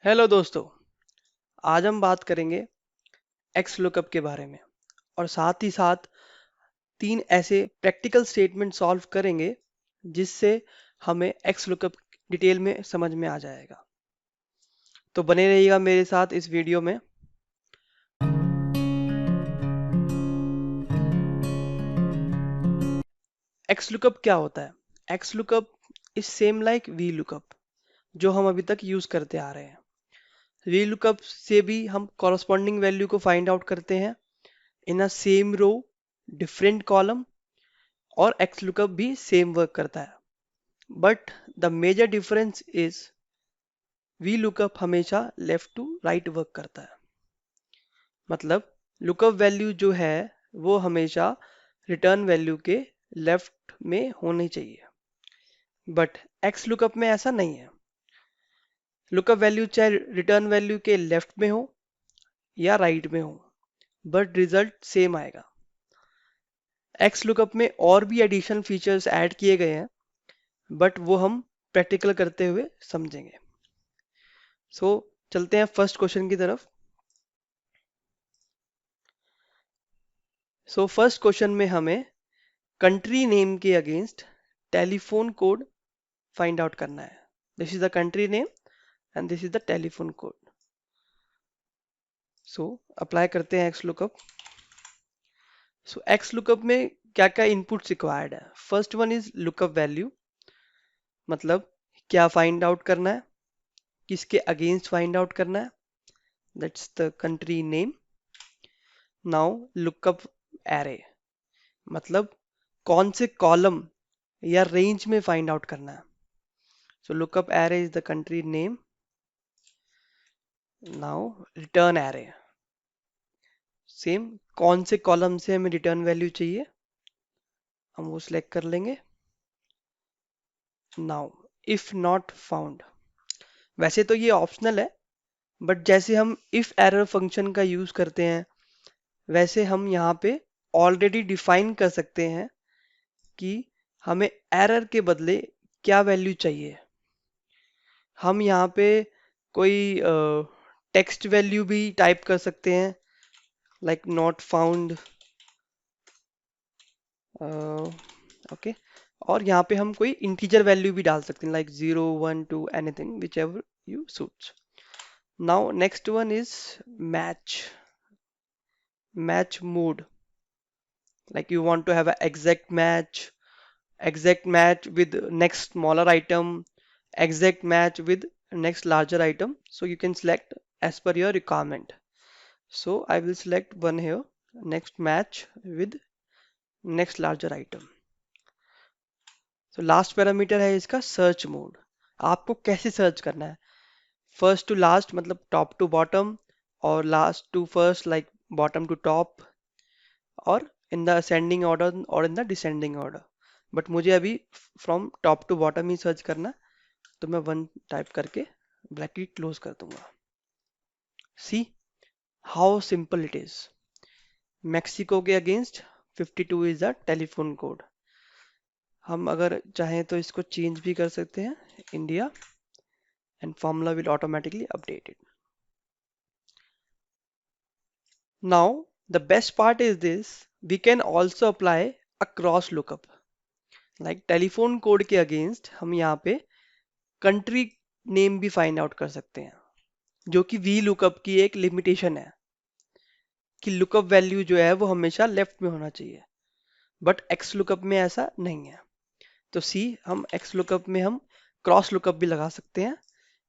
Hello दोस्तों, आज हम बात करेंगे एक्स लुकअप के बारे में और साथ ही साथ तीन ऐसे प्रैक्टिकल स्टेटमेंट सॉल्व करेंगे जिससे हमें एक्स लुकअप डिटेल में समझ में आ जाएगा। तो बने रहिएगा मेरे साथ इस वीडियो में। एक्स लुकअप क्या होता है? X lookup is same like V lookup जो हम अभी तक यूज करते आ रहे हैं। वी लुकअप से भी हम कॉरस्पॉन्डिंग वैल्यू को फाइंड आउट करते हैं in a same row, different column, और एक्स लुकअप भी सेम वर्क करता है। But the major difference is V lookup हमेशा लेफ्ट टू राइट वर्क करता है। मतलब लुकअप वैल्यू जो है वो हमेशा रिटर्न वैल्यू के लेफ्ट में होनी चाहिए, बट एक्स लुकअप में ऐसा नहीं है। लुकअप वैल्यू चाहे रिटर्न वैल्यू के लेफ्ट में हो या राइट में हो, बट रिजल्ट सेम आएगा। एक्स लुकअप में और भी एडिशनल फीचर्स ऐड किए गए हैं, बट वो हम प्रैक्टिकल करते हुए समझेंगे। सो चलते हैं फर्स्ट क्वेश्चन की तरफ। सो फर्स्ट क्वेश्चन में हमें कंट्री नेम के against telephone code find out करना है। This is the country name and this is the telephone code. So apply करते हैं एक्स लुकअप। सो एक्स लुकअप में क्या क्या इनपुट्स रिक्वायर्ड है? First one is lookup value, मतलब क्या फाइंड आउट करना है, किसके अगेंस्ट फाइंड आउट करना है, that's the country name. Now lookup array, मतलब कौन से कॉलम या रेंज में फाइंड आउट करना है। So lookup array is the country name. Now return array, same कौन से कॉलम से हमें रिटर्न वैल्यू चाहिए हम वो सिलेक्ट कर लेंगे। नाउ इफ नॉट फाउंड, वैसे तो ये ऑप्शनल है, बट जैसे हम इफ एरर फंक्शन का यूज करते हैं वैसे हम यहाँ पे ऑलरेडी डिफाइन कर सकते हैं कि हमें एरर के बदले क्या वैल्यू चाहिए। हम यहाँ पे कोई टेक्स्ट वैल्यू भी टाइप कर सकते हैं, लाइक नॉट फाउंड, ओके। और यहाँ पे हम कोई इंटीजर वैल्यू भी डाल सकते हैं, like 0 1 2 anything which ever you suits. Now next one is match, match mode, like you want to have an exact match with next smaller item, exact match with next larger item, so you can select as per your requirement. So I will select one here, next match with next larger item. So last parameter है इसका search mode, आपको कैसे search करना है, first to last मतलब top to bottom, और last to first like bottom to top, और in the ascending order और in the descending order. But मुझे अभी फ्रॉम टॉप टू बॉटम ही सर्च करना, तो मैं 1 टाइप करके ब्रैकेट क्लोज कर दूंगा। See how simple it is. Mexico के against 52 is the telephone code. हम अगर चाहें तो इसको चेंज भी कर सकते हैं, India, and formula will automatically updated. Now the best part is this, we can also apply a cross lookup, like telephone code के अगेंस्ट हम यहाँ पे कंट्री नेम भी फाइंड आउट कर सकते हैं, जो कि वी लुकअप की एक लिमिटेशन है कि लुकअप वैल्यू जो है वो हमेशा लेफ्ट में होना चाहिए, बट एक्स लुकअप में ऐसा नहीं है। तो सी हम एक्स लुकअप में हम क्रॉस लुकअप भी लगा सकते हैं।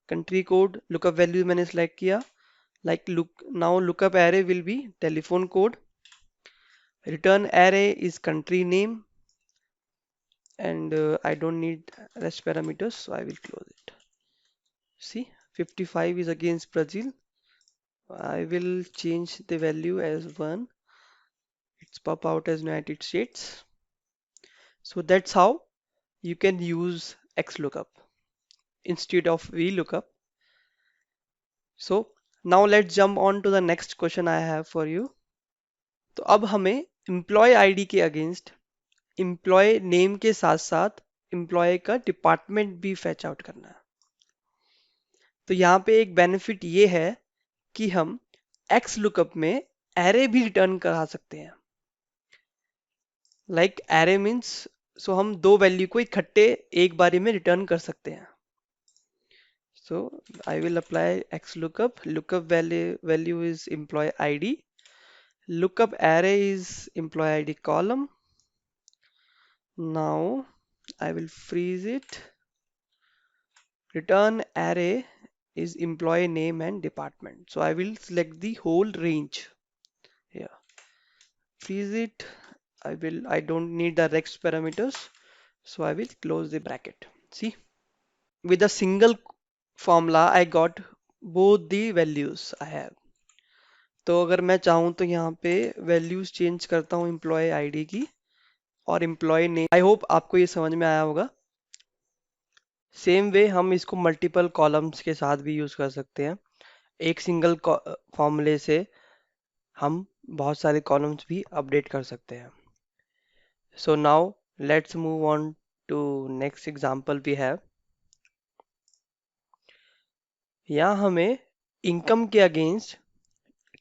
कंट्री कोड लुकअप वैल्यू मैंने सेलेक्ट किया, like look now lookup array will be telephone code, return array is country name, and I don't need rest parameters, so I will close it. See, 55 is against Brazil. I will change the value as 1. It's pop out as United States. So that's how you can use XLOOKUP instead of VLOOKUP. So now let's jump on to the next question I have for you. तो अब हमें employ ID के against employ name के साथ साथ employ का department भी fetch out करना है। तो यहाँ पे एक बेनिफिट ये है कि हम एक्स लुकअप में एरे भी रिटर्न करा सकते हैं। लाइक एरे मीन्स, सो हम दो वैल्यू को इकट्ठे एक बारी में रिटर्न कर सकते हैं। So I will apply X lookup, lookup value is employee id, lookup array is employee id column. Now I will freeze it. Return array is employee name and department. So I will select the whole range here. Freeze it. I don't need the rex parameters. So I will close the bracket. See, with a single formula, I got both the values I have. तो अगर मैं चाहूँ तो यहाँ पे values change करता हूँ employ ID की और एम्प्लॉय नेम। आई होप आपको ये समझ में आया होगा। सेम वे हम इसको मल्टीपल कॉलम्स के साथ भी यूज कर सकते हैं। एक सिंगल फॉर्मूले से हम बहुत सारे कॉलम्स भी अपडेट कर सकते हैं। So now let's move on to next example we have. यहाँ हमें इनकम के against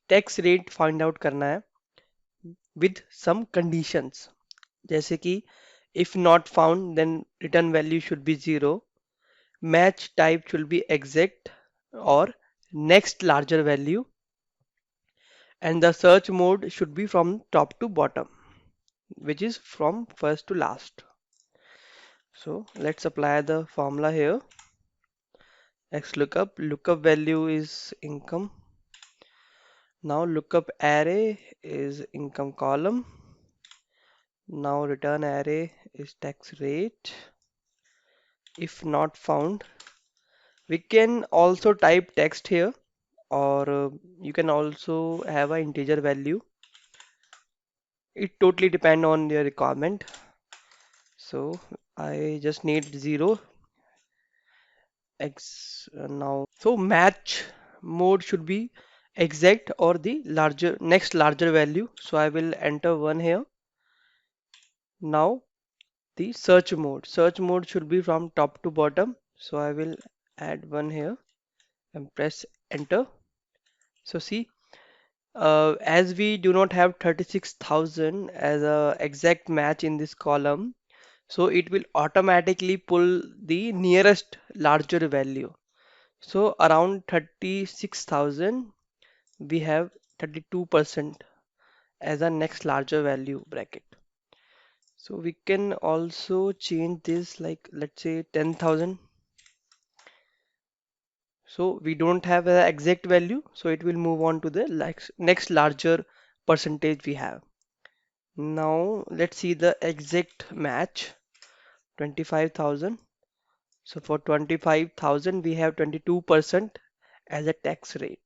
tax rate find out करना है विद सम कंडीशंस, जैसे कि if not found then return value should be 0, match type should be exact or next larger value, and the search mode should be from top to bottom, which is from first to last. So let's apply the formula here. Lookup value is income. Now lookup array is income column. Now return array is tax rate. If not found, we can also type text here, or you can also have an integer value. It totally depend on your requirement. So I just need 0 x now. So match mode should be exact or the larger next larger value. So I will enter 1 here. Now the search mode should be from top to bottom. So I will add 1 here and press enter. So see, as we do not have 36,000 as a exact match in this column, so it will automatically pull the nearest larger value. So around 36,000, we have 32% as a next larger value bracket. So we can also change this, like let's say 10,000. So we don't have an exact value, so it will move on to the next larger percentage we have. Now let's see the exact match, 25,000. So for 25,000 we have 22% as a tax rate.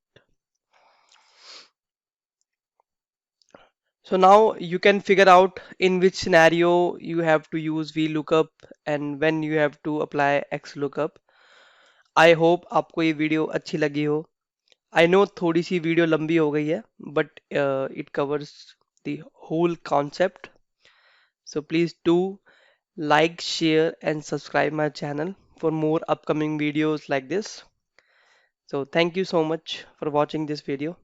So now you can figure out in which scenario you have to use VLOOKUP and when you have to apply XLOOKUP. I hope आपको ये video अच्छी लगी हो। I know थोड़ी सी video लंबी हो गई है, but it covers the whole concept. So please do like, share and subscribe my channel for more upcoming videos like this. So thank you so much for watching this video.